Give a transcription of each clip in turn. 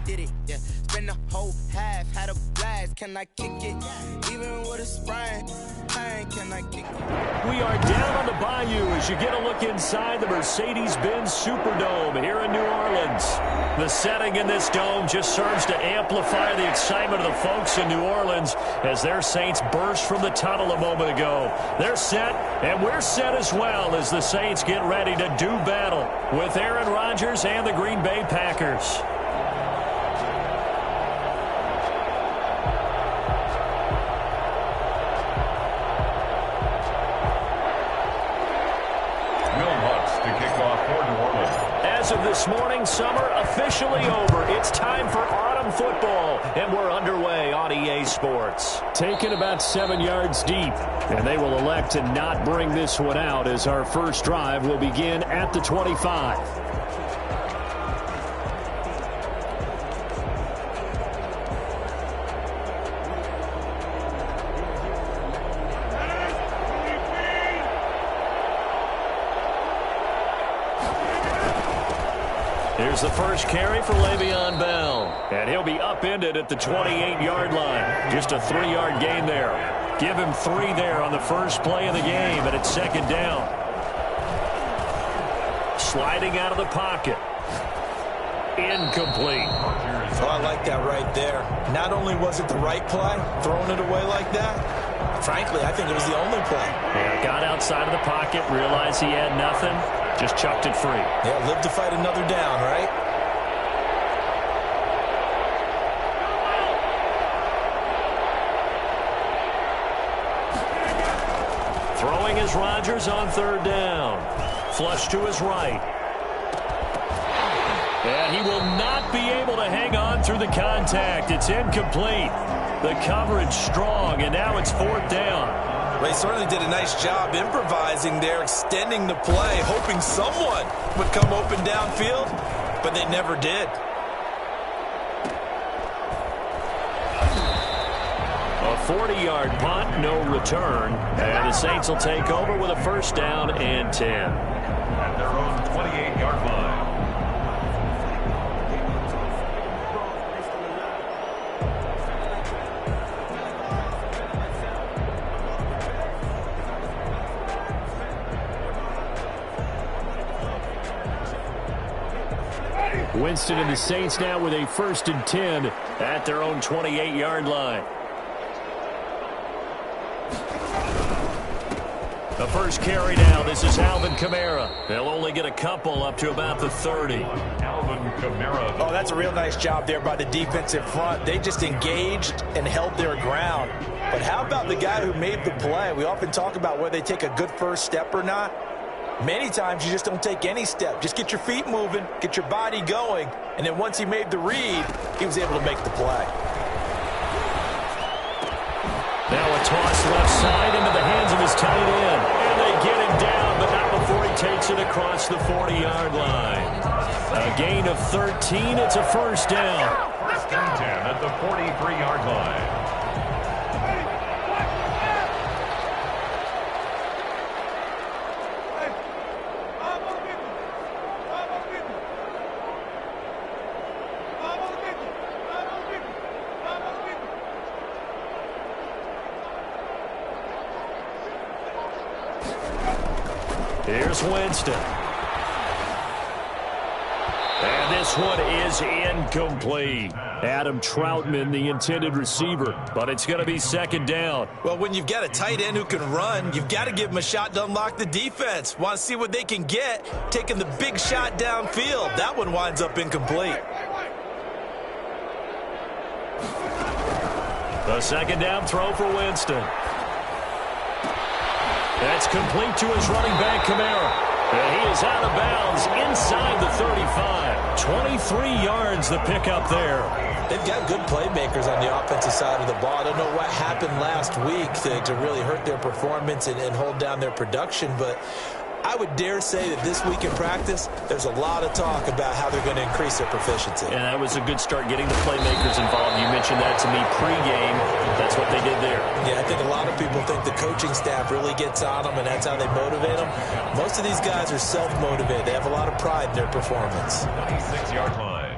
did it, yeah. Spend the whole half, had a blast. Can I kick it? Even with a sprain, can I kick it? We are down on the bayou as you get a look inside the Mercedes-Benz Superdome here in New Orleans. The setting in this dome just serves to amplify the excitement of the folks in New Orleans as their Saints burst from the tunnel a moment ago. They're set, and we're set as well as the Saints get ready to do battle with Aaron Rodgers and the Green Bay Packers. As of this morning, summer officially over. It's time for autumn football, and we're underway on EA Sports. Taken about 7 yards deep, and they will elect to not bring this one out as our first drive will begin at the 25. Here's the first carry for Le'Veon Bell. And he'll be upended at the 28-yard line. Just a 3-yard gain there. Give him 3 there on the first play of the game, and it's second down. Sliding out of the pocket. Incomplete. Oh, I like that right there. Not only was it the right play, throwing it away like that, frankly, I think it was the only play. Yeah, got outside of the pocket, realized he had nothing. Just chucked it free. Yeah, live to fight another down, right? Throwing is Rodgers on third down. Flush to his right. And he will not be able to hang on through the contact. It's incomplete. The coverage strong, and now it's fourth down. They certainly did a nice job improvising there, extending the play, hoping someone would come open downfield, but they never did. A 40-yard punt, no return, and the Saints will take over with a first down and 10. At their own 28-yard line. Winston and the Saints now with a first and 10 at their own 28-yard line. The first carry now. This is Alvin Kamara. They'll only get a couple up to about the 30. Alvin Kamara. Oh, that's a real nice job there by the defensive front. They just engaged and held their ground. But how about the guy who made the play? We often talk about whether they take a good first step or not. Many times you just don't take any step. Just get your feet moving, get your body going, and then once he made the read, he was able to make the play. Now a toss left side into the hands of his tight end. And they get him down, but not before he takes it across the 40-yard line. A gain of 13. It's a first down. First and 10 at the 43-yard line. Here's Winston. And this one is incomplete. Adam Troutman, the intended receiver, but it's going to be second down. Well, when you've got a tight end who can run, you've got to give him a shot to unlock the defense. Want to see what they can get, taking the big shot downfield. That one winds up incomplete. The second down throw for Winston. That's complete to his running back, Kamara. And he is out of bounds inside the 35. 23 yards the pickup there. They've got good playmakers on the offensive side of the ball. I don't know what happened last week to really hurt their performance and hold down their production, but I would dare say that this week in practice, there's a lot of talk about how they're going to increase their proficiency. And that was a good start getting the playmakers involved. You mentioned that to me pregame. That's what they did there. Yeah, I think a lot of people think the coaching staff really gets on them, and that's how they motivate them. Most of these guys are self-motivated. They have a lot of pride in their performance. 26-yard line.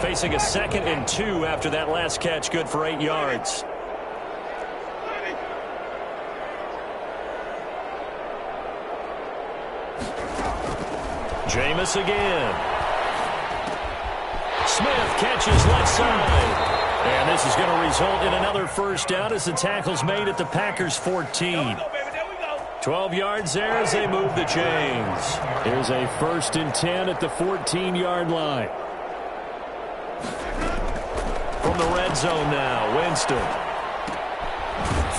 facing a 2nd and 2 after that last catch, good for 8 yards. Jameis again. Smith catches left side. And this is going to result in another first down as the tackle's made at the Packers 14. 12 yards there as they move the chains. Here's a 1st and 10 at the 14-yard line. From the red zone now, Winston.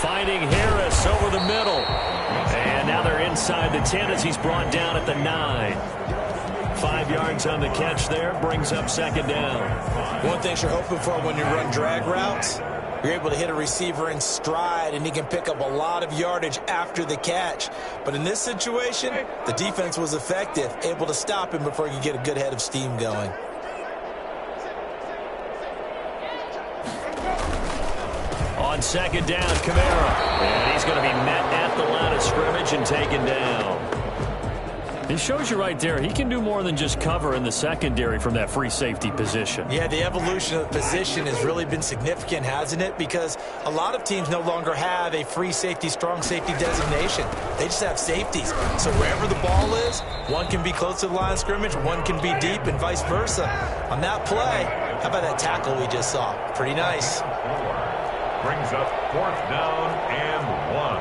Finding Harris over the middle. And now they're inside the 10 as he's brought down at the 9. 5 yards on the catch there, brings up 2nd down. One thing you're hoping for when you run drag routes, you're able to hit a receiver in stride, and he can pick up a lot of yardage after the catch. But in this situation, the defense was effective, able to stop him before he could get a good head of steam going. On 2nd down, Kamara. And he's going to be met at the line of scrimmage and taken down. It shows you right there, he can do more than just cover in the secondary from that free safety position. Yeah, the evolution of the position has really been significant, hasn't it? Because a lot of teams no longer have a free safety, strong safety designation. They just have safeties. So wherever the ball is, one can be close to the line of scrimmage, one can be deep, and vice versa. On that play, how about that tackle we just saw? Pretty nice. Brings up 4th down and 1.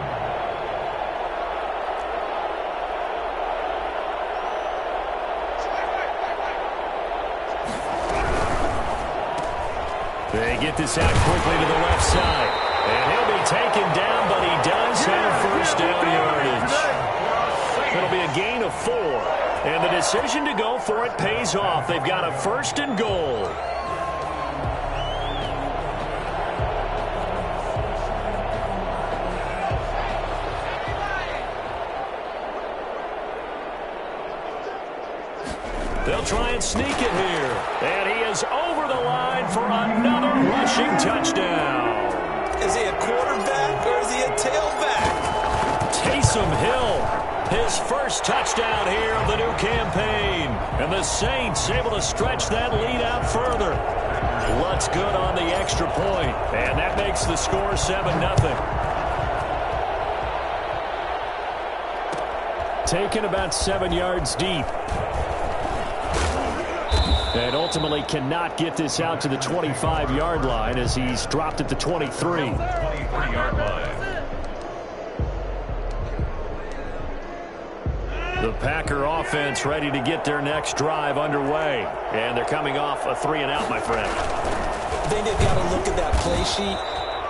They get this out quickly to the left side. And he'll be taken down, but he does have 1st down yardage. It'll be a gain of 4. And the decision to go for it pays off. They've got a 1st and goal. They'll try and sneak it here. And he is over the line for another rushing touchdown. Is he a quarterback or is he a tailback? Taysom Hill, his 1st touchdown here of the new campaign. And the Saints able to stretch that lead out further. Lutz good on the extra point. And that makes the score 7-0. Taken about 7 yards deep. And ultimately cannot get this out to the 25-yard line as he's dropped at the 23. 23-yard line. The Packer offense ready to get their next drive underway. And they're coming off a 3-and-out, my friend. I think they've got to look at that play sheet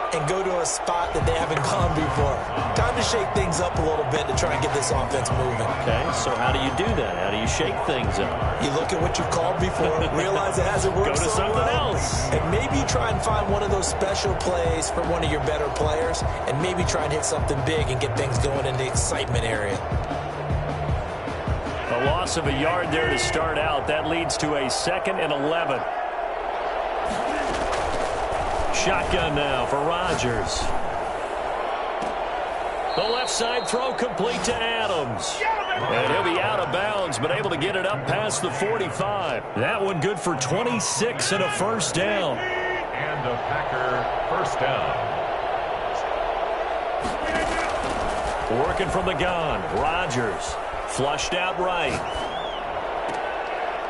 and go to a spot that they haven't gone before. Time to shake things up a little bit to try and get this offense moving. Okay, so how do you do that? How do you shake things up? You look at what you've called before, realize it hasn't worked Go to so something well, else. and maybe try and find one of those special plays for one of your better players, and maybe try and hit something big and get things going in the excitement area. A loss of a yard there to start out. That leads to a 2nd and 11. Shotgun now for Rodgers. The left side throw complete to Adams. And he'll be out of bounds, but able to get it up past the 45. That one good for 26 and a 1st down. And a Packer 1st down. Working from the gun. Rodgers flushed out right.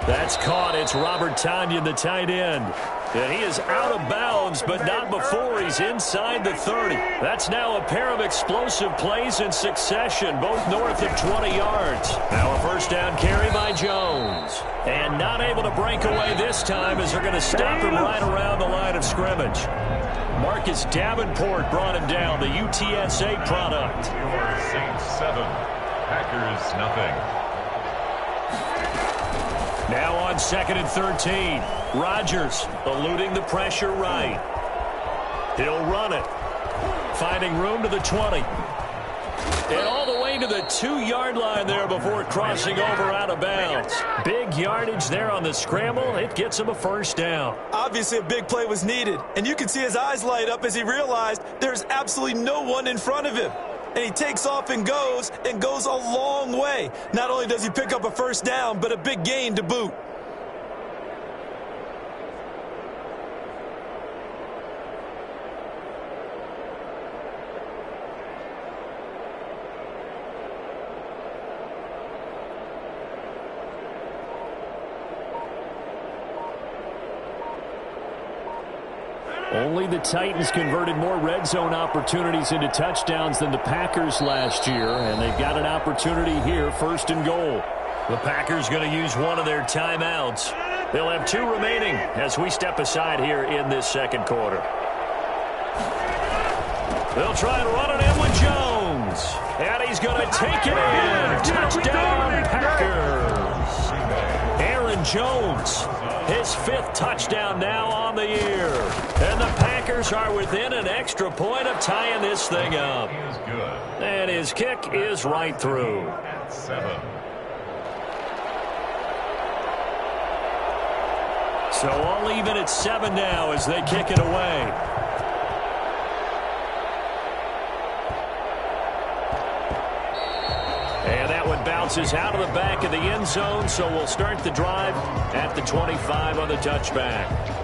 That's caught. It's Robert Tonyan, the tight end. And he is out of bounds, but not before he's inside the 30. That's now a pair of explosive plays in succession, both north of 20 yards. Now a 1st down carry by Jones. And not able to break away this time as they're going to stop him right around the line of scrimmage. Marcus Davenport brought him down, the UTSA product. Your Saints 7, Packers nothing. Now on 2nd and 13. Rodgers eluding the pressure right. He'll run it. Finding room to the 20. And all the way to the 2-yard line there before crossing over out of bounds. Big yardage there on the scramble. It gets him a 1st down. Obviously, a big play was needed, and you can see his eyes light up as he realized there's absolutely no one in front of him. And he takes off and goes a long way. Not only does he pick up a 1st down, but a big gain to boot. Only the Titans converted more red zone opportunities into touchdowns than the Packers last year, and they've got an opportunity here, 1st and goal. The Packers going to use one of their timeouts. They'll have 2 remaining as we step aside here in this second quarter. They'll try and run it in with Jones. And he's going to take it in. Touchdown, Packers. Aaron Jones, his 5th touchdown now on the year. And the Packers are within an extra point of tying this thing up. And his kick is right through. At 7. So all even at 7 now as they kick it away. And that one bounces out of the back of the end zone, so we'll start the drive at the 25 on the touchback.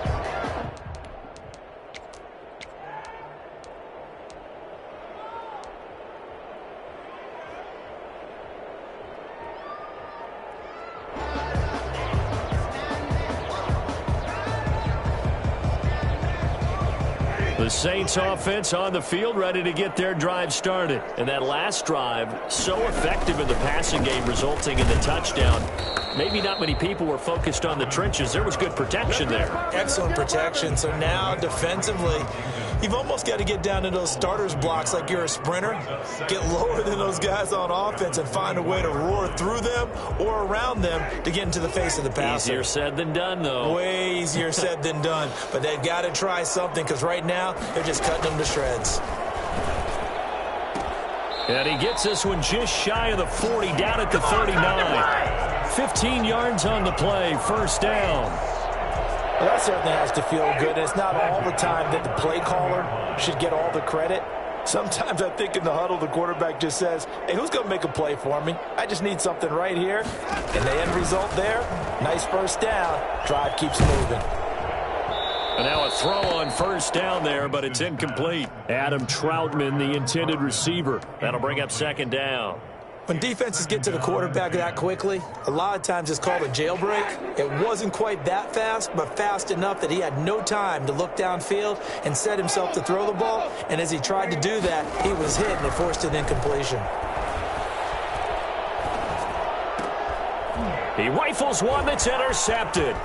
The Saints offense on the field, ready to get their drive started. And that last drive, so effective in the passing game, resulting in the touchdown. Maybe not many people were focused on the trenches. There was good protection there. Excellent protection. So now defensively, you've almost got to get down to those starters blocks like you're a sprinter. Get lower than those guys on offense and find a way to roar through them or around them to get into the face of the passer. Easier said than done, though. Way easier said than done. But they've got to try something because right now they're just cutting them to shreds. And he gets this one just shy of the 40, down at the 39. 15 yards on the play, 1st down. Well, that certainly has to feel good. It's not all the time that the play caller should get all the credit. Sometimes I think in the huddle, the quarterback just says, hey, who's going to make a play for me? I just need something right here. And the end result there, nice 1st down. Drive keeps moving. And now a throw on 1st down there, but it's incomplete. Adam Troutman, the intended receiver. That'll bring up 2nd down. When defenses get to the quarterback that quickly, a lot of times it's called a jailbreak. It wasn't quite that fast, but fast enough that he had no time to look downfield and set himself to throw the ball. And as he tried to do that, he was hit and it forced an incompletion. He rifles one that's intercepted.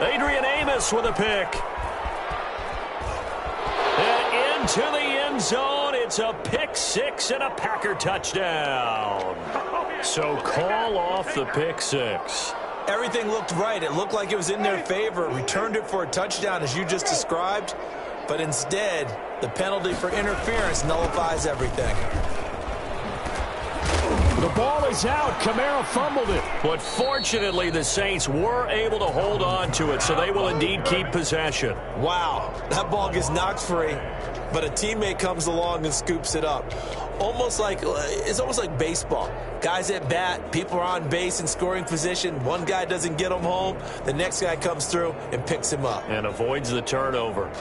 Adrian Amos with a pick. And into the end zone, it's a pick 6 and a Packer touchdown. So call off the pick 6. Everything looked right. It looked like it was in their favor. Returned it for a touchdown, as you just described. But instead, the penalty for interference nullifies everything. The ball is out. Kamara fumbled it. But fortunately, the Saints were able to hold on to it, so they will indeed keep possession. Wow, that ball gets knocked free, but a teammate comes along and scoops it up. It's almost like baseball. Guys at bat, people are on base in scoring position. One guy doesn't get him home. The next guy comes through and picks him up. And avoids the turnover.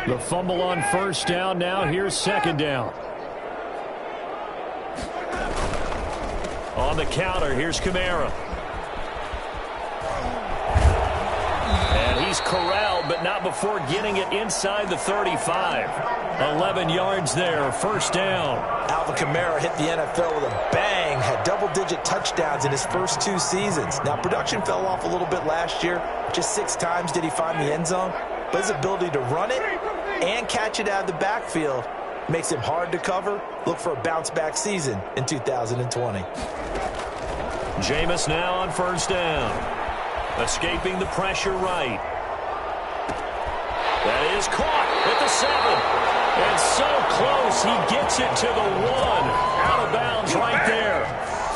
The fumble on 1st down. Now here's 2nd down. On the counter, here's Kamara. And he's corralled, but not before getting it inside the 35. 11 yards there, 1st down. Alvin Kamara hit the NFL with a bang, had double-digit touchdowns in his first 2 seasons. Now, production fell off a little bit last year. Just 6 times did he find the end zone. But his ability to run it and catch it out of the backfield makes him hard to cover. Look for a bounce-back season in 2020. Jameis now on 1st down. Escaping the pressure right. That is caught at the 7. And so close, he gets it to the 1. Out of bounds right there.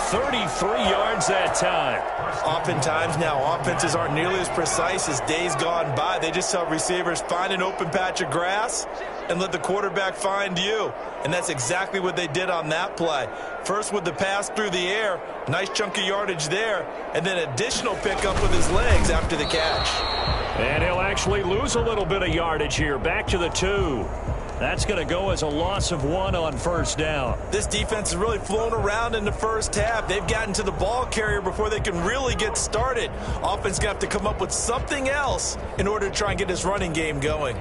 33 yards that time. Oftentimes now, offenses aren't nearly as precise as days gone by. They just tell receivers, find an open patch of grass and let the quarterback find you. And that's exactly what they did on that play. First with the pass through the air, nice chunk of yardage there, and then additional pickup with his legs after the catch. And he'll actually lose a little bit of yardage here, back to the 2. That's going to go as a loss of 1 on first down. This defense has really flown around in the first half. They've gotten to the ball carrier before they can really get started. Offense going to have to come up with something else in order to try and get this running game going.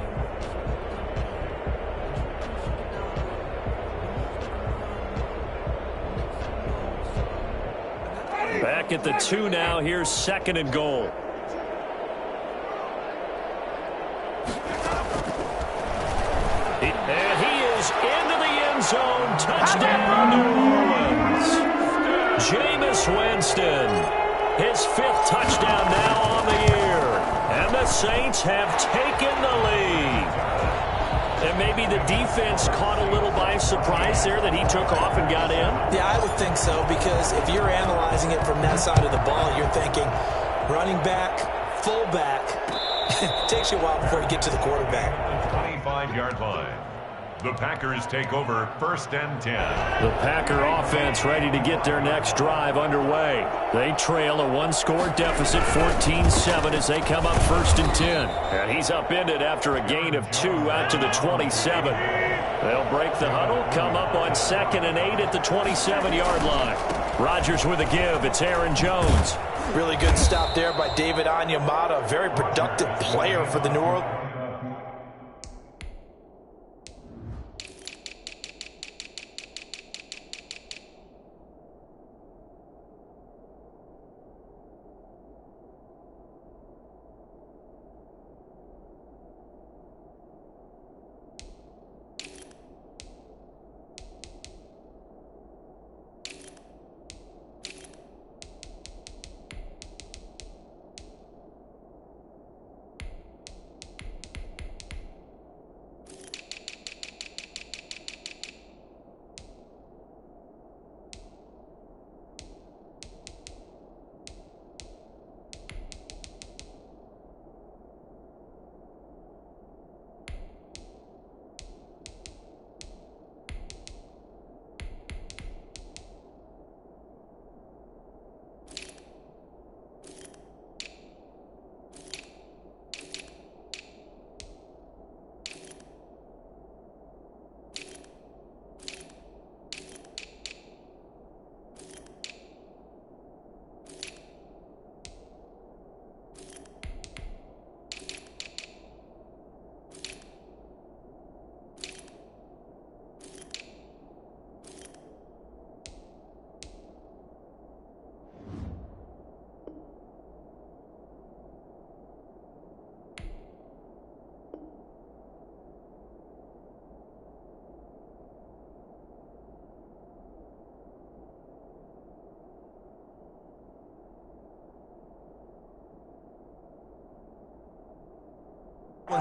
Back at the 2 now. Here's 2nd and goal. And he is into the end zone. Touchdown, New Orleans. Jameis Winston. His 5th touchdown now on the year. And the Saints have taken the lead. And maybe the defense caught a little by surprise there that he took off and got in? Yeah, I would think so, because if you're analyzing it from that side of the ball, you're thinking running back, fullback. It takes you a while before you get to the quarterback. 25-yard line. The Packers take over 1st and 10. The Packer offense ready to get their next drive underway. They trail a 1-score deficit, 14-7, as they come up 1st and 10. And he's upended after a gain of 2 out to the 27. They'll break the huddle, come up on 2nd and 8 at the 27-yard line. Rodgers with a give. It's Aaron Jones. Really good stop there by David Onyemata. Very productive player for the New Orleans.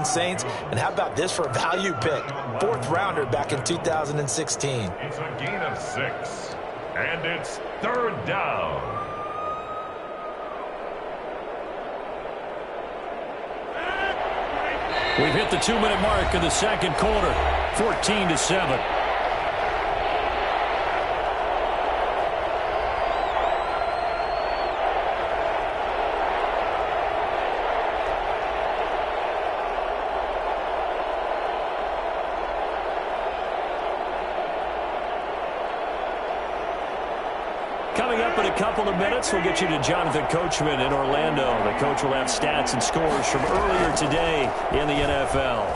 Saints, and how about this for a value pick? 4th rounder back in 2016. It's a gain of 6, and it's 3rd down. We've hit the 2-minute mark of the 2nd quarter, 14-7. Coming up in a couple of minutes, we'll get you to Jonathan Coachman in Orlando. The coach will have stats and scores from earlier today in the NFL.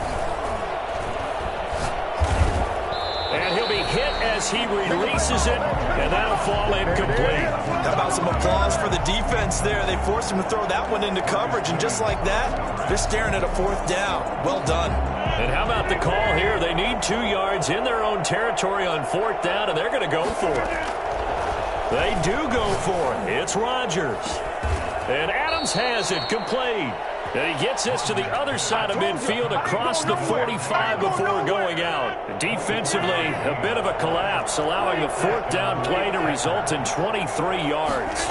And he'll be hit as he releases it, and that'll fall incomplete. How about some applause for the defense there? They forced him to throw that one into coverage, and just like that, they're staring at a 4th down. Well done. And how about the call here? They need 2 yards in their own territory on 4th down, and they're going to go for it. They do go for it. It's Rodgers. And Adams has it complete. And he gets this to the other side of midfield across the 45 before going out. Defensively, a bit of a collapse, allowing the 4th down play to result in 23 yards.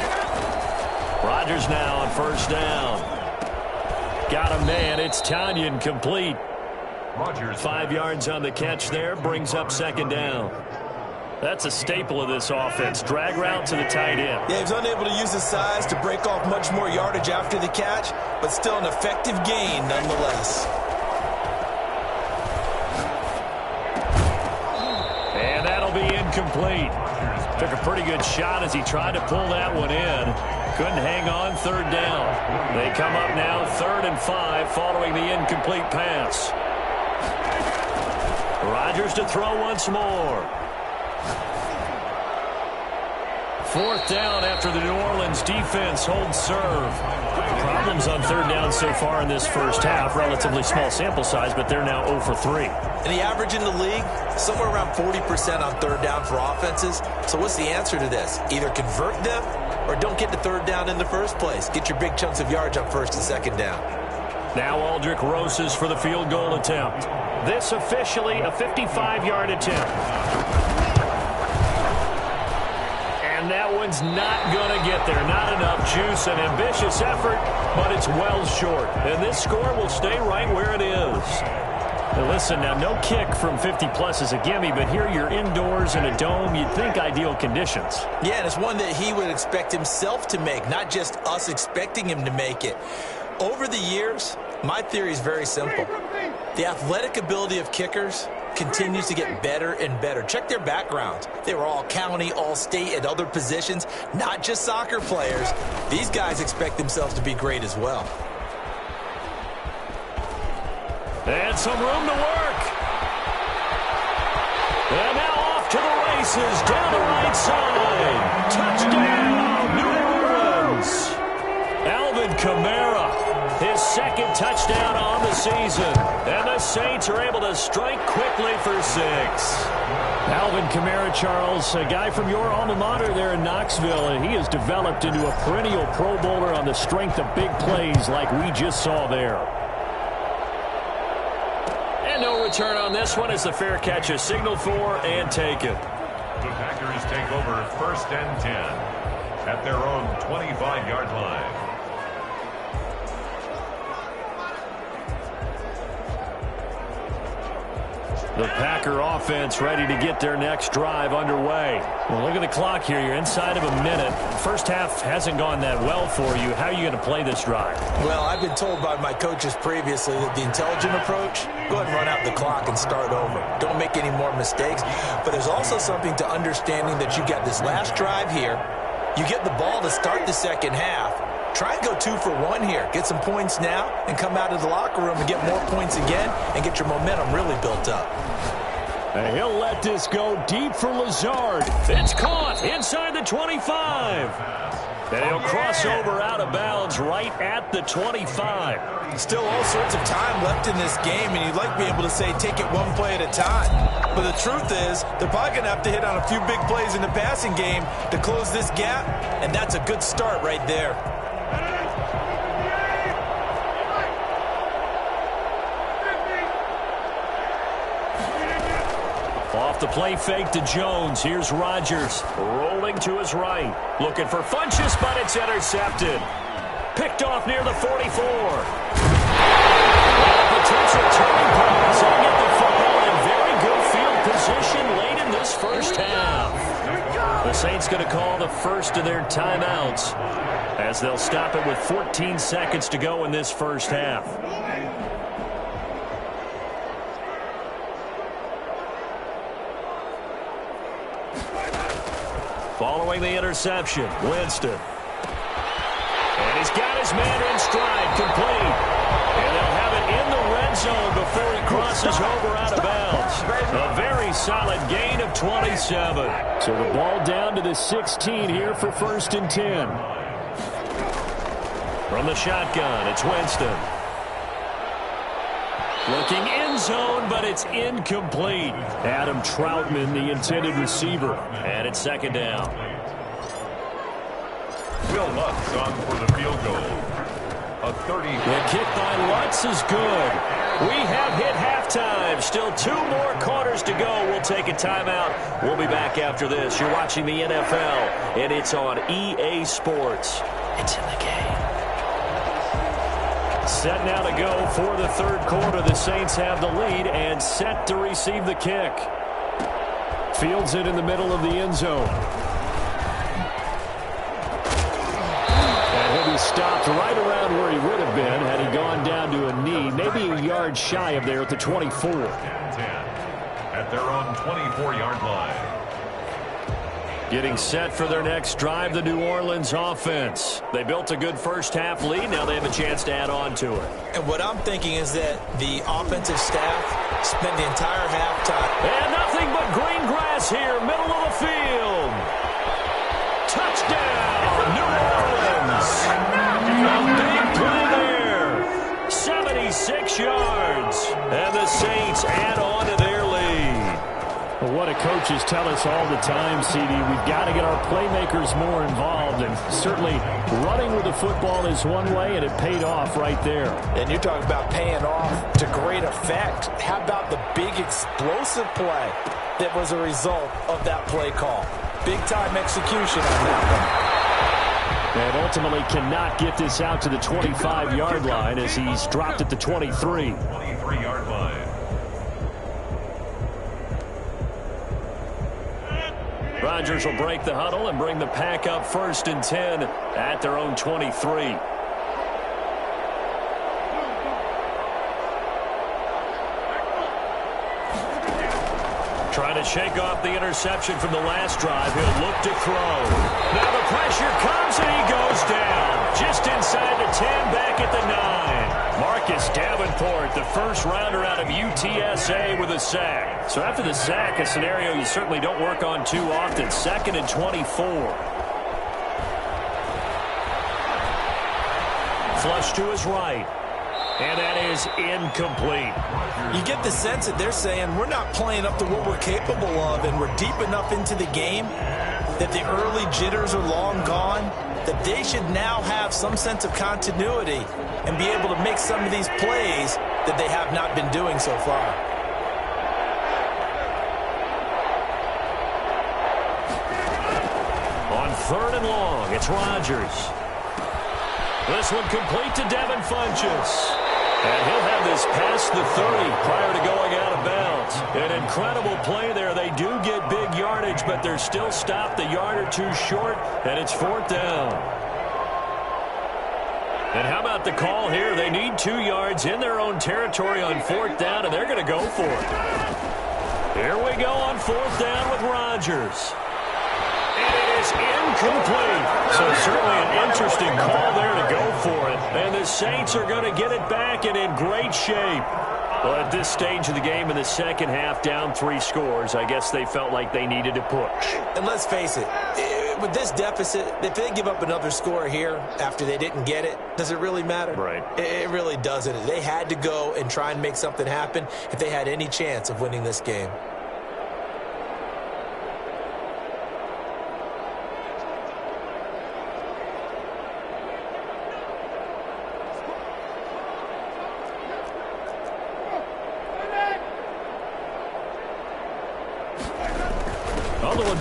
Rodgers now on 1st down. Got a man. It's Tonyan complete. Rodgers 5 yards on the catch there. Brings up 2nd down. That's a staple of this offense. Drag route to the tight end. Yeah, he was unable to use his size to break off much more yardage after the catch, but still an effective gain nonetheless. incomplete. Took a pretty good shot as he tried to pull that one in. Couldn't hang on third down. They come up now 3rd and 5 following the incomplete pass. Rodgers to throw once more. 4th down after the New Orleans defense holds serve. Problems on 3rd down so far in this first half. Relatively small sample size, but they're now 0 for 3. And the average in the league, somewhere around 40% on 3rd down for offenses. So what's the answer to this? Either convert them or don't get to 3rd down in the first place. Get your big chunks of yards on 1st and 2nd down. Now Aldrick Rosas for the field goal attempt. This officially a 55-yard attempt. And that one's not going to get there. Not enough juice, an ambitious effort, but it's well short. And this score will stay right where it is. Now listen, now no kick from 50-plus is a gimme, but here you're indoors in a dome. You'd think ideal conditions. Yeah, and it's one that he would expect himself to make, not just us expecting him to make it. Over the years, my theory is very simple. The athletic ability of kickers continues to get better and better. Check their backgrounds. They were all county, all state, at other positions, not just soccer players. These guys expect themselves to be great as well. And some room to work. And now off to the races, down the right side. Touchdown, New Orleans. Alvin Kamara, his 2nd touchdown on the season. And the Saints are able to strike quickly for 6. Alvin Kamara, Charles, a guy from your alma mater there in Knoxville, and he has developed into a perennial Pro Bowler on the strength of big plays like we just saw there. And no return on this one as the fair catch is signaled for and taken. The Packers take over 1st and 10 at their own 25-yard line. The Packer offense ready to get their next drive underway. Well, look at the clock here. You're inside of a minute. First half hasn't gone that well for you. How are you going to play this drive? Well, I've been told by my coaches previously that the intelligent approach, go ahead and run out the clock and start over. Don't make any more mistakes. But there's also something to understanding that you got this last drive here. You get the ball to start the 2nd half. Try and go 2 for 1 here. Get some points now and come out of the locker room and get more points again and get your momentum really built up. And he'll let this go deep for Lazard. It's caught inside the 25. And he'll cross over out of bounds right at the 25. Still all sorts of time left in this game, and you'd like to be able to say take it one play at a time. But the truth is, they're probably going to have to hit on a few big plays in the passing game to close this gap, and that's a good start right there. Off the play fake to Jones. Here's Rodgers rolling to his right. Looking for Funchess, but it's intercepted. Picked off near the 44. Potential turning point as he'll get the football in very good field position late in this first half. The Saints going to call the first of their timeouts as they'll stop it with 14 seconds to go in this first half. Following the interception, Winston. And he's got his man in stride, complete. And they'll have it in the red zone before he crosses over out of bounds. A very solid gain of 27. So the ball down to the 16 here for 1st and 10. From the shotgun, it's Winston. Looking end zone, but it's incomplete. Adam Troutman, the intended receiver. And it's 2nd down. Will Lutz on for the field goal. A 30. The kick by Lutz is good. We have hit halftime. Still 2 more quarters to go. We'll take a timeout. We'll be back after this. You're watching the NFL, and it's on EA Sports. It's in the game. Set now to go for the 3rd quarter. The Saints have the lead and set to receive the kick. Fields it in the middle of the end zone. And he'll be stopped right around where he would have been had he gone down to a knee, maybe a yard shy of there at the 24. 10 at their own 24-yard line. Getting set for their next drive, the New Orleans offense. They built a good first-half lead. Now they have a chance to add on to it. And what I'm thinking is that the offensive staff spent the entire halftime. And nothing but green grass here, middle of the field. Touchdown, New Orleans. A big play there. 76 yards. And the Saints add on to their lead. Well, what do coaches tell us all the time, CD? We've got to get our playmakers more involved, and certainly running with the football is one way, and it paid off right there. And you're talking about paying off to great effect. How about the big explosive play that was a result of that play call? Big-time execution on that one. And ultimately cannot get this out to the 25-yard line as he's dropped at the 23. 23-yard line. Rodgers will break the huddle and bring the pack up 1st and 10 at their own 23. Trying to shake off the interception from the last drive. He'll look to throw. Now the pressure comes and he goes down. Just inside the 10, back at the 9. Marcus Davenport, the first rounder out of UTSA with a sack. So after the sack, a scenario you certainly don't work on too often. 2nd and 24. Flush to his right. And that is incomplete. You get the sense that they're saying we're not playing up to what we're capable of, and we're deep enough into the game that the early jitters are long gone, that they should now have some sense of continuity and be able to make some of these plays that they have not been doing so far. On 3rd and long, it's Rodgers. This one complete to Devin Funchess. And he'll have this past the 30 prior to going out of bounds. An incredible play there. They do get big yardage, but they're still stopped a yard or two short, and it's 4th down. And how about the call here? They need 2 yards in their own territory on 4th down, and they're going to go for it. Here we go on 4th down with Rodgers. And it is incomplete. So certainly an interesting call there to go for it. And the Saints are going to get it back and in great shape. Well, at this stage of the game in the second half, down 3 scores, I guess they felt like they needed to push. And let's face it, with this deficit, if they give up another score here after they didn't get it, does it really matter? Right. It really doesn't. They had to go and try and make something happen if they had any chance of winning this game.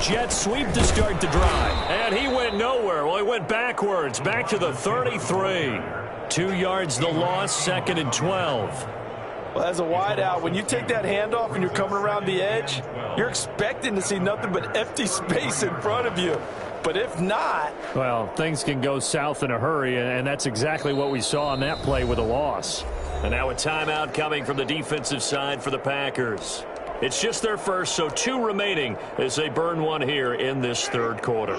Jet sweep to start the drive. And he went nowhere. Well, he went backwards. Back to the 33. 2 yards the loss, 2nd and 12. Well, as a wideout, when you take that handoff and you're coming around the edge, you're expecting to see nothing but empty space in front of you. But if not... Well, things can go south in a hurry, and that's exactly what we saw on that play with a loss. And now a timeout coming from the defensive side for the Packers. It's just their first, so 2 remaining as they burn one here in this 3rd quarter.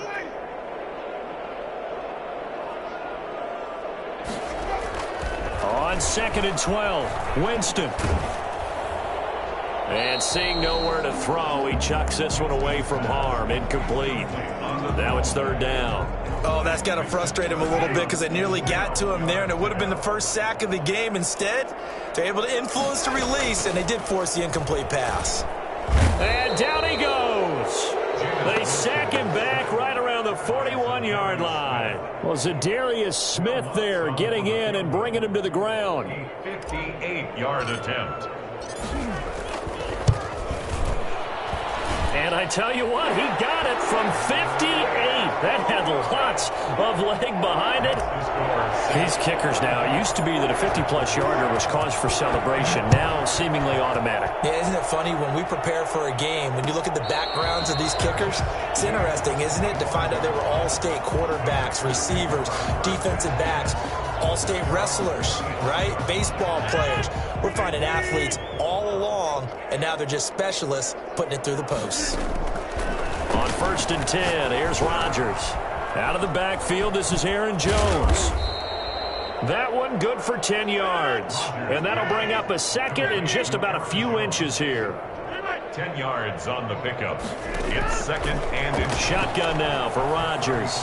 On 2nd and 12, Winston. And seeing nowhere to throw, he chucks this one away from harm. Incomplete. Now it's 3rd down. Oh, that's got to frustrate him a little bit because they nearly got to him there, and it would have been the first sack of the game. Instead, they're able to influence the release, and they did force the incomplete pass. And down he goes. They sack him back right around the 41-yard line. Well, Zadarius Smith there getting in and bringing him to the ground. 58-yard attempt. And I tell you what, he got it from 58. That had lots of leg behind it. These kickers now, it used to be that a 50-plus yarder was cause for celebration. Now seemingly automatic. Yeah, isn't it funny when we prepare for a game, when you look at the backgrounds of these kickers, it's interesting, isn't it, to find out they were all-state quarterbacks, receivers, defensive backs, all-state wrestlers, right? Baseball players. We're finding athletes all along, and now they're just specialists putting it through the posts. On 1st and 10, here's Rodgers. Out of the backfield, this is Aaron Jones. That one good for 10 yards. And that'll bring up a second and just about a few inches here. 10 yards on the pickup. It's 2nd and inch. Shotgun now for Rodgers.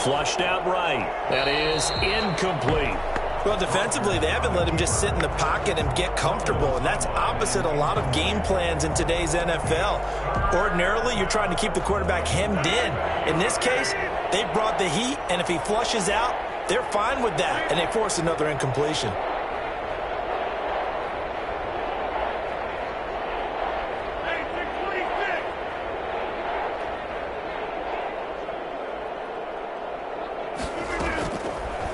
Flushed out right. That is incomplete. Well, defensively, they haven't let him just sit in the pocket and get comfortable, and that's opposite a lot of game plans in today's NFL. Ordinarily, you're trying to keep the quarterback hemmed in. In this case, they brought the heat, and if he flushes out, they're fine with that, and they force another incompletion.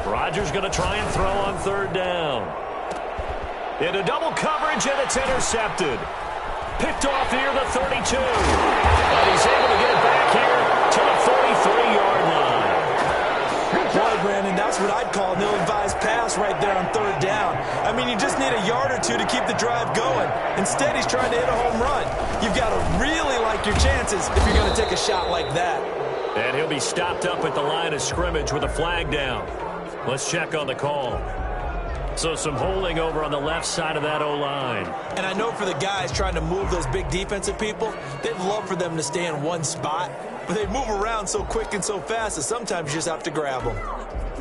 Rodgers going to try and throw on 3rd down. Into double coverage, and it's intercepted. Picked off here, the 32. And he's able to get it back here to the 43-yard line. Boy, Brandon, that's what I'd call an ill-advised pass right there on 3rd down. I mean, you just need a yard or two to keep the drive going. Instead, he's trying to hit a home run. You've got to really like your chances if you're going to take a shot like that. And he'll be stopped up at the line of scrimmage with a flag down. Let's check on the call. So some holding over on the left side of that O-line. And I know for the guys trying to move those big defensive people, they'd love for them to stay in one spot. But they move around so quick and so fast that sometimes you just have to grab them.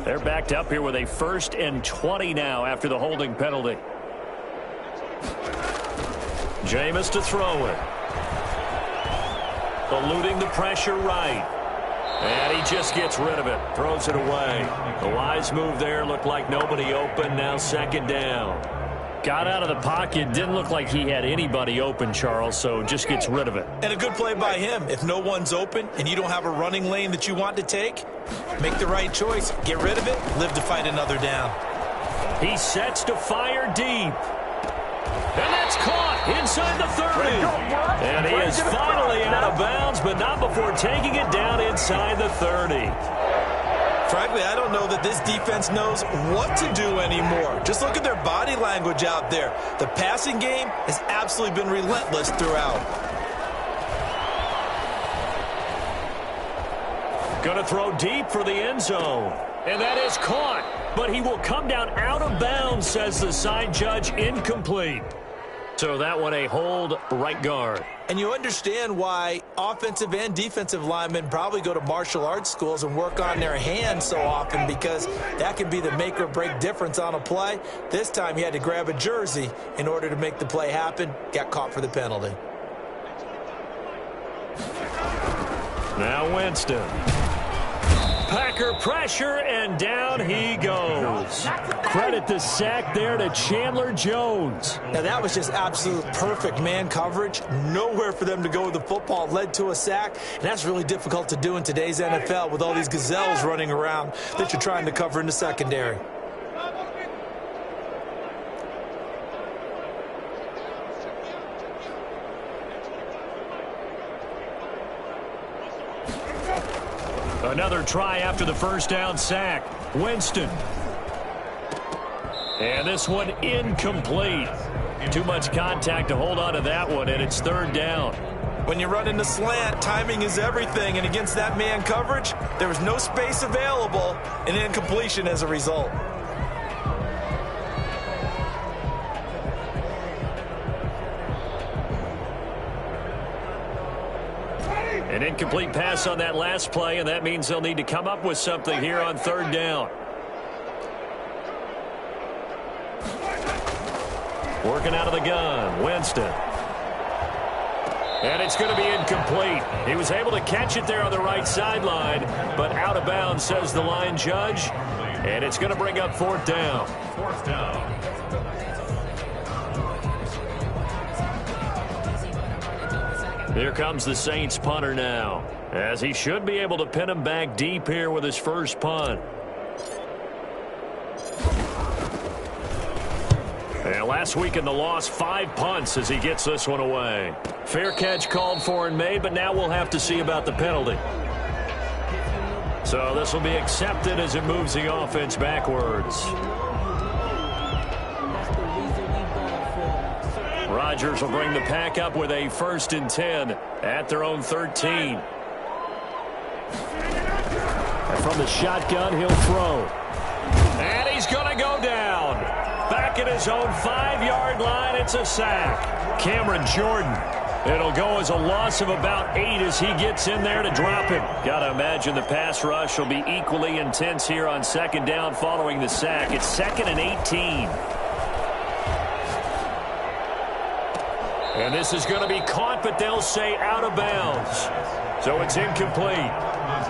They're backed up here with a 1st and 20 now after the holding penalty. Jameis to throw it. Eluding the pressure right. And he just gets rid of it. Throws it away. The wise move there. Looked like nobody open. Now 2nd down. Got out of the pocket. Didn't look like he had anybody open, Charles, so just gets rid of it. And a good play by him. If no one's open and you don't have a running lane that you want to take, make the right choice. Get rid of it. Live to fight another down. He sets to fire deep. And that's caught inside the 30. And he is finally out of bounds, but not before taking it down inside the 30. Frankly, I don't know that this defense knows what to do anymore. Just look at their body language out there. The passing game has absolutely been relentless throughout. Going to throw deep for the end zone. And that is caught. But he will come down out of bounds, says the side judge. Incomplete. So that one a hold, right guard. And you understand why offensive and defensive linemen probably go to martial arts schools and work on their hands so often, because that can be the make or break difference on a play. This time he had to grab a jersey in order to make the play happen. Got caught for the penalty. Now Winston. Packer pressure, and down he goes. Credit the sack there to Chandler Jones. Now that was just absolute perfect man coverage. Nowhere for them to go with the football. Led to a sack, and that's really difficult to do in today's NFL with all these gazelles running around that you're trying to cover in the secondary. Another try after the 1st down sack. Winston. And this one incomplete. Too much contact to hold on to that one, and it's 3rd down. When you run in the slant, timing is everything, and against that man coverage, there was no space available, and incompletion as a result. An incomplete pass on that last play, and that means they'll need to come up with something here on 3rd down. Working out of the gun, Winston. And it's going to be incomplete. He was able to catch it there on the right sideline, but out of bounds, says the line judge. And it's going to bring up 4th down. 4th down. Here comes the Saints punter now, as he should be able to pin him back deep here with his first punt. And last week in the loss, 5 punts as he gets this one away. Fair catch called for and made, but now we'll have to see about the penalty. So this will be accepted as it moves the offense backwards. Rodgers will bring the pack up with a 1st and 10 at their own 13. And from the shotgun, he'll throw. And he's going to go down. Back at his own 5-yard line, it's a sack. Cameron Jordan. It'll go as a loss of about 8 as he gets in there to drop him. Got to imagine the pass rush will be equally intense here on 2nd down following the sack. It's 2nd and 18. And this is going to be caught, but they'll say out of bounds. So it's incomplete.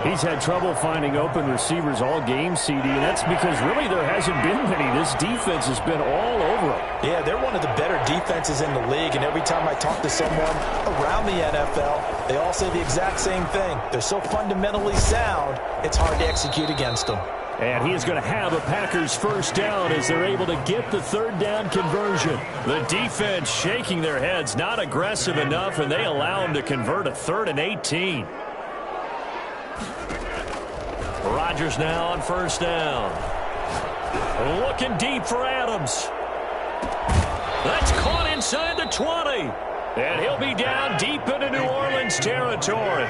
He's had trouble finding open receivers all game, CD, and that's because really there hasn't been many. This defense has been all over him. Yeah, they're one of the better defenses in the league, and every time I talk to someone around the NFL, they all say the exact same thing. They're so fundamentally sound, it's hard to execute against them. And he is going to have a Packers 1st down as they're able to get the 3rd down conversion. The defense shaking their heads, not aggressive enough, and they allow him to convert a 3rd and 18. Rodgers now on 1st down. Looking deep for Adams. That's caught inside the 20. And he'll be down deep into New Orleans territory.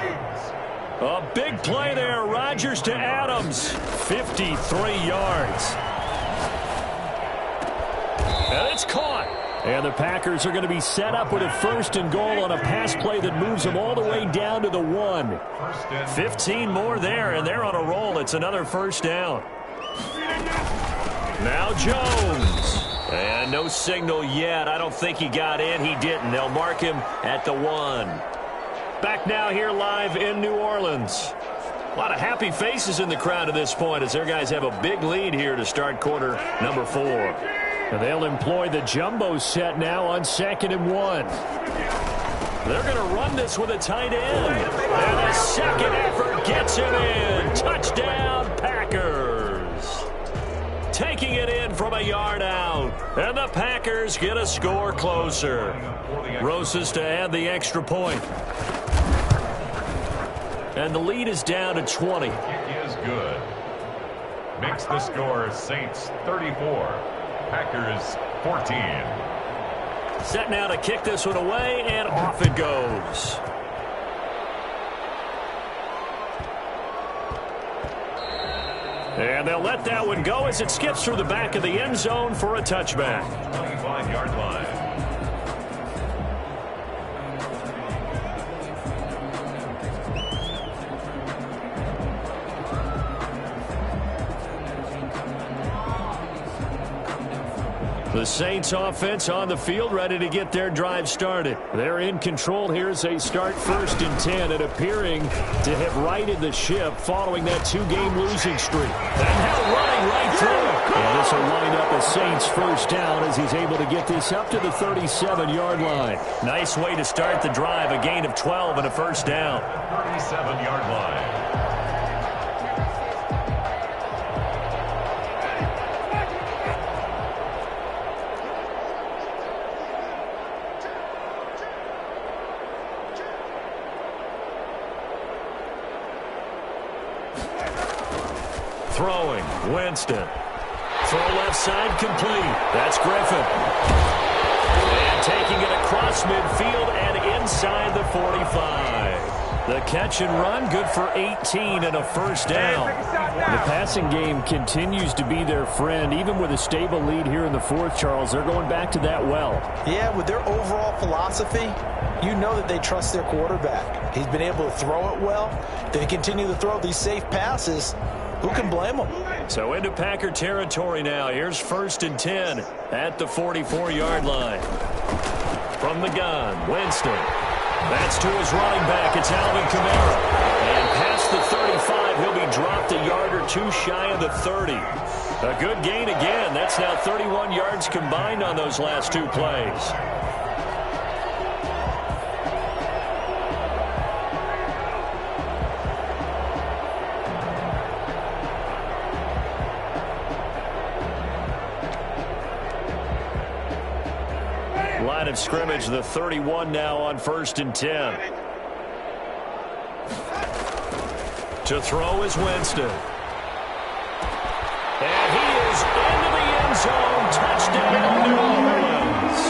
A big play there. Rodgers to Adams. 53 yards. And it's caught. And the Packers are going to be set up with a 1st and goal on a pass play that moves them all the way down to the 1. 15 more there, and they're on a roll. It's another 1st down. Now Jones. And no signal yet. I don't think he got in. He didn't. They'll mark him at the 1. Back now here live in New Orleans. A lot of happy faces in the crowd at this point as their guys have a big lead here to start quarter number 4. And they'll employ the jumbo set now on 2nd and 1. They're going to run this with a tight end. And a second effort gets him in. Touchdown, Packers. Taking it in from a yard out. And the Packers get a score closer. Rosas to add the extra point. And the lead is down to 20. Kick is good. Makes the score Saints 34. Packers 14. Set now to kick this one away, and off it goes. And they'll let that one go as it skips through the back of the end zone for a touchback. 25-yard line. The Saints offense on the field, ready to get their drive started. They're in control here as they start 1st and 10 and appearing to have righted the ship following that 2-game losing streak. And now running right through it. And this will wind up a Saints 1st down as he's able to get this up to the 37-yard line. Nice way to start the drive, a gain of 12 and a 1st down. 37-yard line. Throwing, Winston. Throw left side complete. That's Griffin. And taking it across midfield and inside the 45. The catch and run, good for 18 and a 1st down. The passing game continues to be their friend. Even with a stable lead here in the 4th, Charles, they're going back to that well. Yeah, with their overall philosophy, you know that they trust their quarterback. He's been able to throw it well. They continue to throw these safe passes. Who can blame them? So into Packer territory now. Here's 1st and 10 at the 44-yard line. From the gun, Winston. That's to his running back. It's Alvin Kamara. And past the 35, he'll be dropped a yard or 2 shy of the 30. A good gain again. That's now 31 yards combined on those last 2 plays. Line of scrimmage, the 31 now on 1st and 10. To throw is Winston. And he is into the end zone. Touchdown, New Orleans.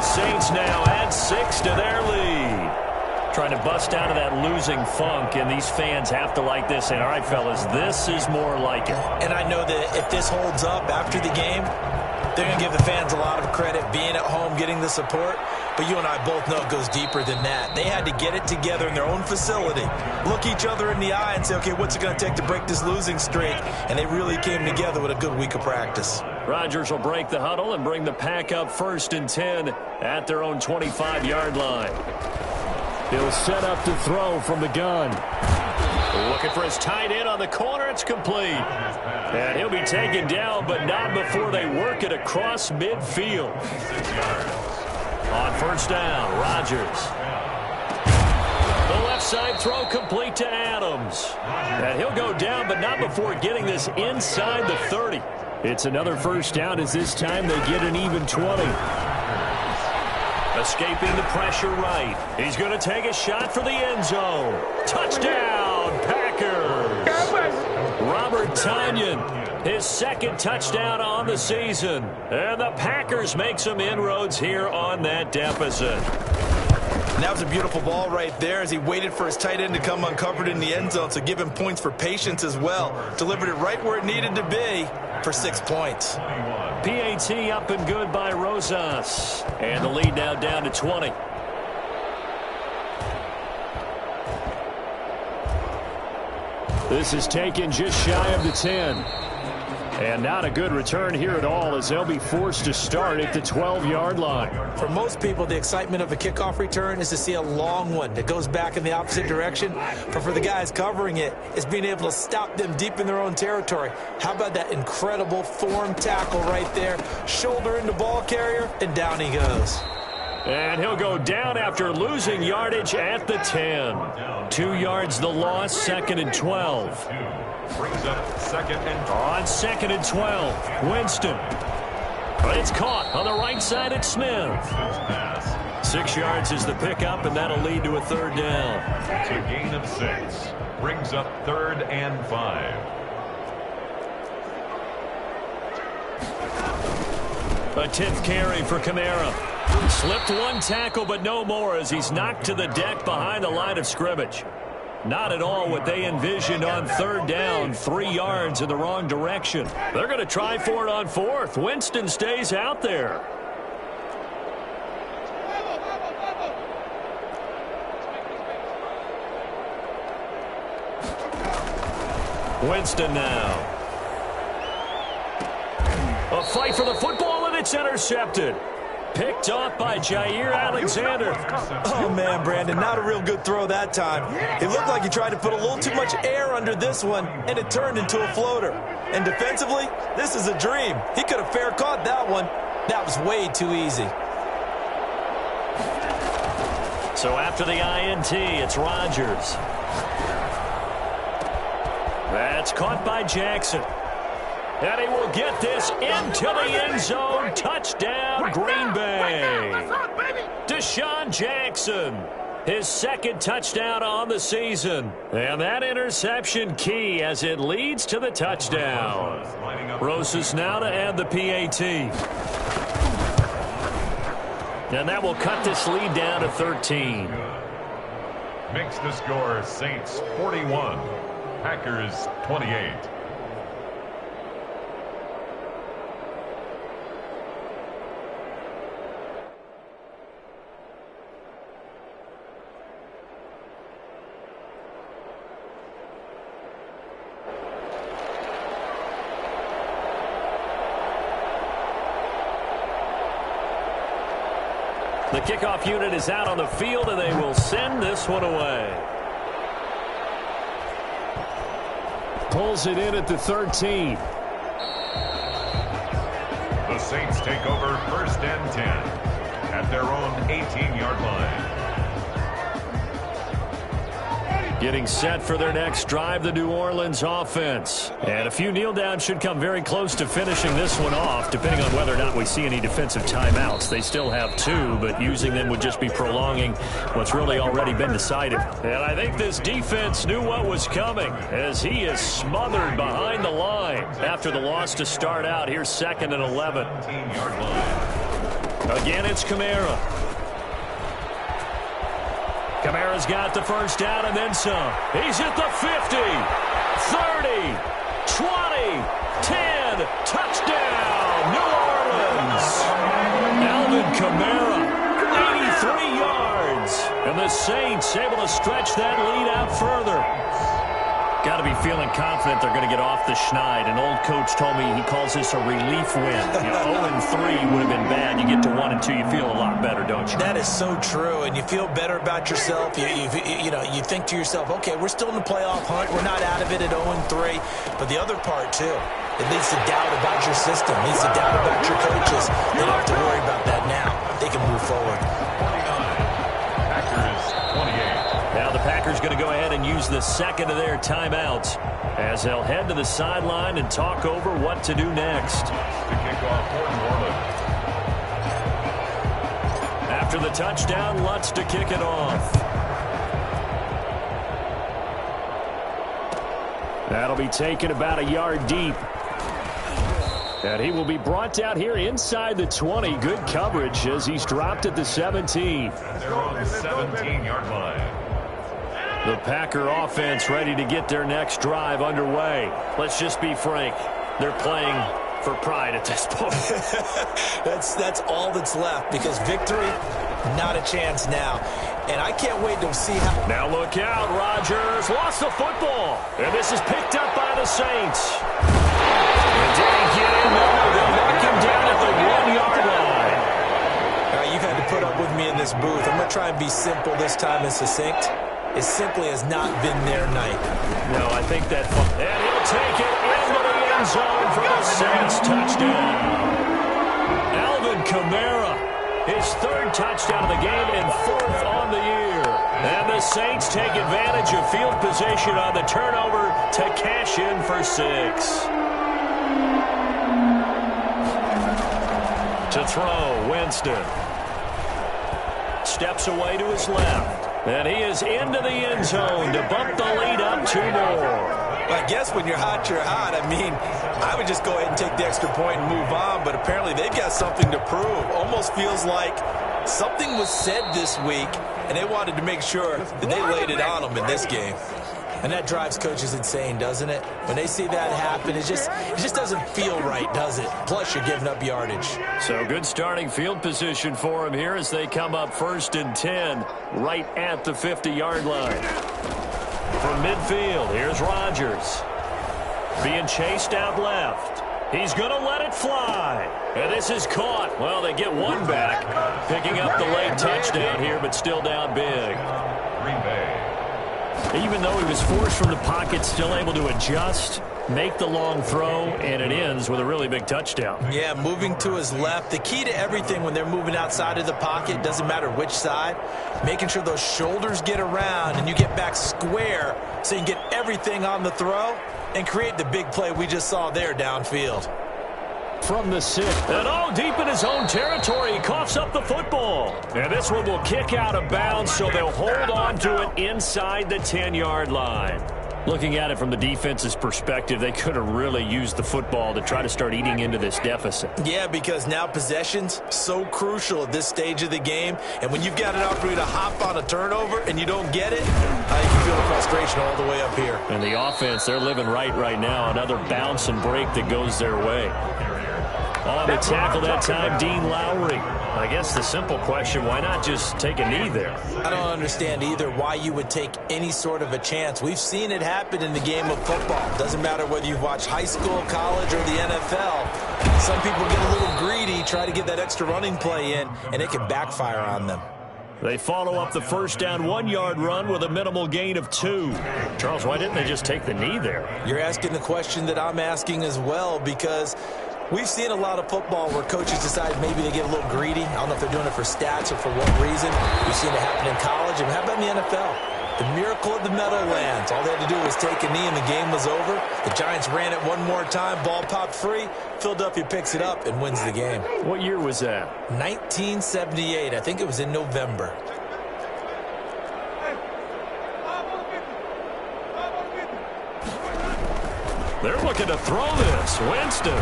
Saints now add 6 to their lead. Trying to bust out of that losing funk, and these fans have to like this. And all right, fellas, this is more like it. And I know that if this holds up after the game, they're going to give the fans a lot of credit being at home, getting the support. But you and I both know it goes deeper than that. They had to get it together in their own facility, look each other in the eye and say, okay, what's it going to take to break this losing streak? And they really came together with a good week of practice. Rodgers will break the huddle and bring the pack up 1st and 10 at their own 25-yard line. He'll set up to throw from the gun. Looking for his tight end on the corner. It's complete. And he'll be taken down, but not before they work it across midfield. On 1st down, Rodgers. The left side throw complete to Adams. And he'll go down, but not before getting this inside the 30. It's another 1st down as this time they get an even 20. Escaping the pressure right. He's going to take a shot for the end zone. Touchdown, Packers. Robert Tonyan, his 2nd touchdown on the season. And the Packers make some inroads here on that deficit. And that was a beautiful ball right there as he waited for his tight end to come uncovered in the end zone, so give him points for patience as well. Delivered it right where it needed to be for 6 points. PAT up and good by Rosas. And the lead now down to 20. This is taken just shy of the 10. And not a good return here at all as they'll be forced to start at the 12-yard line. For most people, the excitement of a kickoff return is to see a long one that goes back in the opposite direction. But for the guys covering it, it's being able to stop them deep in their own territory. How about that incredible form tackle right there? Shoulder into ball carrier, and down he goes. And he'll go down after losing yardage at the 10. 2 yards the loss, 2nd and 12. Brings up 2nd and 12. On 2nd and 12, Winston. But it's caught on the right side at Smith. 6 yards is the pickup, and that'll lead to a 3rd down. It's a gain of 6. Brings up 3rd and 5. A 10th carry for Kamara. Slipped one tackle, but no more as he's knocked to the deck behind the line of scrimmage. Not at all what they envisioned on 3rd down, 3 yards in the wrong direction. They're going to try for it on 4th. Winston stays out there. Winston now. A fight for the football, and it's intercepted. Picked off by Jair Alexander. Oh, man, Brandon, not a real good throw that time. It looked like he tried to put a little too much air under this one, and it turned into a floater. And defensively, this is a dream. He could have fair caught that one. That was way too easy. So after the INT, it's Rodgers. That's caught by Jackson. And he will get this into the end zone. Touchdown, Green Bay. Deshaun Jackson, his 2nd touchdown on the season. And that interception key as it leads to the touchdown. Rosas now to add the PAT. And that will cut this lead down to 13. Makes the score Saints 41, Packers 28. The kickoff unit is out on the field, and they will send this one away. Pulls it in at the 13. The Saints take over 1st and 10 at their own 18-yard line. Getting set for their next drive, the New Orleans offense. And a few kneel downs should come very close to finishing this one off, depending on whether or not we see any defensive timeouts. They still have 2, but using them would just be prolonging what's really already been decided. And I think this defense knew what was coming as he is smothered behind the line after the loss to start out. Here's 2nd and 11. 18-yard line. Again, it's Kamara. Kamara's got the first down and then some. He's at the 50, 30, 20, 10. Touchdown, New Orleans. Alvin Kamara, 83 yards. And the Saints able to stretch that lead out further. Got to be feeling confident they're going to get off the schneid. An old coach told me he calls this a relief win. 0-3 would have been bad. You get to 1 and 2, you feel a lot better, don't you? That is so true, and you feel better about yourself. You think to yourself, okay, we're still in the playoff hunt. We're not out of it at 0-3. But the other part, too, it leads to doubt about your system. It leads to doubt about your coaches. They don't have to worry about that now. They can move forward. 49. Packers 28. Now the Packers going to go ahead and use the second of their timeouts as they'll head to the sideline and talk over what to do next. To kick off for New Orleans. After the touchdown, Lutz to kick it off. That'll be taken about a yard deep. And he will be brought down here inside the 20. Good coverage as he's dropped at the 17. They're on the 17-yard line. The Packer offense ready to get their next drive underway. Let's just be frank. They're playing for pride at this point. That's all that's left because victory, not a chance now. And I can't wait to see how... Now look out. Rodgers lost the football. And this is picked up by the Saints. And did he get in? No, they'll knock him down at the 1-yard line. You've had to put up with me in this booth. I'm going to try and be simple this time and succinct. It simply has not been their night. No, I think that... And he'll take it into the end zone for the Saints touchdown. Alvin Kamara, his third touchdown of the game and fourth on the year. And the Saints take advantage of field position on the turnover to cash in for 6. To throw, Winston. Steps away to his left. And he is into the end zone to bump the lead up 2 more. I guess when you're hot, you're hot. I mean, I would just go ahead and take the extra point and move on, but apparently they've got something to prove. Almost feels like something was said this week, and they wanted to make sure that they laid it on them in this game. And that drives coaches insane, doesn't it? When they see that happen, it just doesn't feel right, does it? Plus, you're giving up yardage. So good starting field position for them here as they come up 1st and 10 right at the 50-yard line. From midfield, here's Rodgers. Being chased out left. He's going to let it fly. And this is caught. Well, they get one back, picking up the late touchdown here, but still down big. Green Bay. Even though he was forced from the pocket, still able to adjust, make the long throw, and it ends with a really big touchdown. Yeah, moving to his left. The key to everything when they're moving outside of the pocket, doesn't matter which side, making sure those shoulders get around and you get back square so you can get everything on the throw and create the big play we just saw there downfield. From the 6. And deep in his own territory, he coughs up the football. And this one will kick out of bounds, so they'll hold on to it inside the 10-yard line. Looking at it from the defense's perspective, they could have really used the football to try to start eating into this deficit. Yeah, because now possession's so crucial at this stage of the game. And when you've got an opportunity to hop on a turnover and you don't get it, you can feel the frustration all the way up here. And the offense, they're living right now. Another bounce and break that goes their way. On the tackle that time, Dean Lowry. I guess the simple question, why not just take a knee there? I don't understand either why you would take any sort of a chance. We've seen it happen in the game of football. Doesn't matter whether you've watched high school, college, or the NFL. Some people get a little greedy, try to get that extra running play in, and it can backfire on them. They follow up the first down 1-yard run with a minimal gain of 2. Charles, why didn't they just take the knee there? You're asking the question that I'm asking as well, because we've seen a lot of football where coaches decide maybe they get a little greedy. I don't know if they're doing it for stats or for what reason. We've seen it happen in college. And how about in the NFL? The miracle of the Meadowlands. All they had to do was take a knee and the game was over. The Giants ran it one more time. Ball popped free. Philadelphia picks it up and wins the game. What year was that? 1978. I think it was in November. They're looking to throw this. Winston.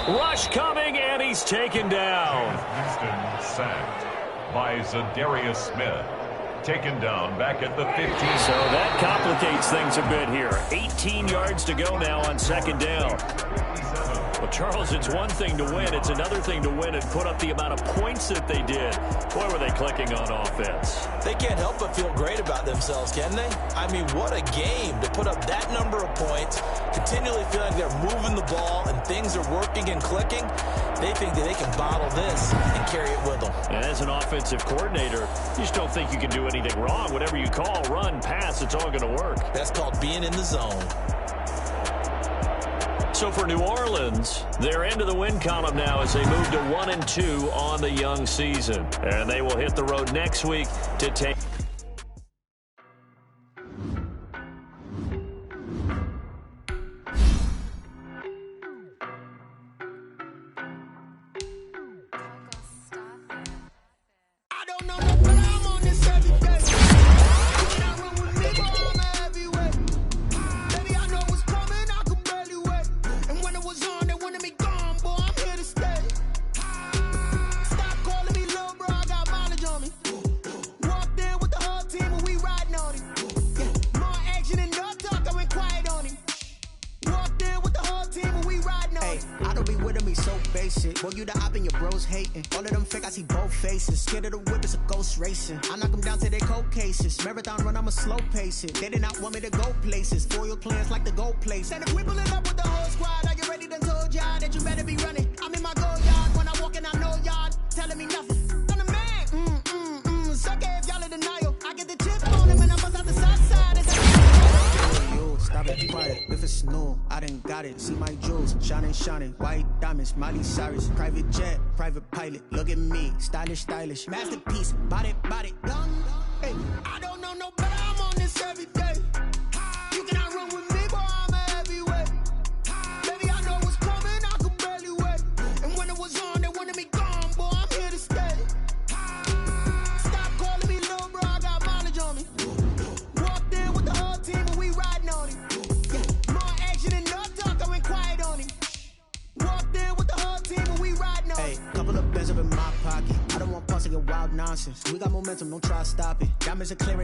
Rush coming, and he's taken down. Houston sacked by Zadarius Smith. Taken down back at the 15. So that complicates things a bit here. 18 yards to go now on second down. Well, Charles, it's one thing to win. It's another thing to win and put up the amount of points that they did. Boy, were they clicking on offense. They can't help but feel great about themselves, can they? I mean, what a game to put up that number of points, continually feeling they're moving the ball and things are working and clicking. They think that they can bottle this and carry it with them. And as an offensive coordinator, you just don't think you can do anything wrong. Whatever you call, run, pass, it's all going to work. That's called being in the zone. So for New Orleans, they're into the win column now as they move to 1-2 on the young season. And they will hit the road next week to take... Boy, you the op and your bros hating. All of them fake, I see both faces. Scared of the whip, it's a ghost racing. I knock them down to their cold cases. Marathon run, I'ma slow pace it. They did not want me to go places. Foil plans like the gold place. And if we pulling up with the whole squad, are you ready to told y'all that you better be running? I'm in my go yard. When I walk in, I know y'all telling me nothing. I'm the man. Suck it if y'all in denial. I get the chip on him and I bust out the south side. Stop it, quiet, if it's new, I done got it. See my jewels, shining, white diamonds, Miley Cyrus. Private jet, private pilot, look at me, stylish, masterpiece, body, done. Hey, I don't know no better, I'm on this every day. You cannot run with me, boy, I'm a heavyweight. Baby, I know what's coming, I could barely wait. And when it was on, they wanted me gone, boy, I'm here to stay. Stop calling me little bro, I got mileage on me. Walked in with the whole team and we riding on him. Hey, couple of bands up in my pocket. I don't want pulse to get wild nonsense. We got momentum, don't try to stop it. Diamonds are clearing.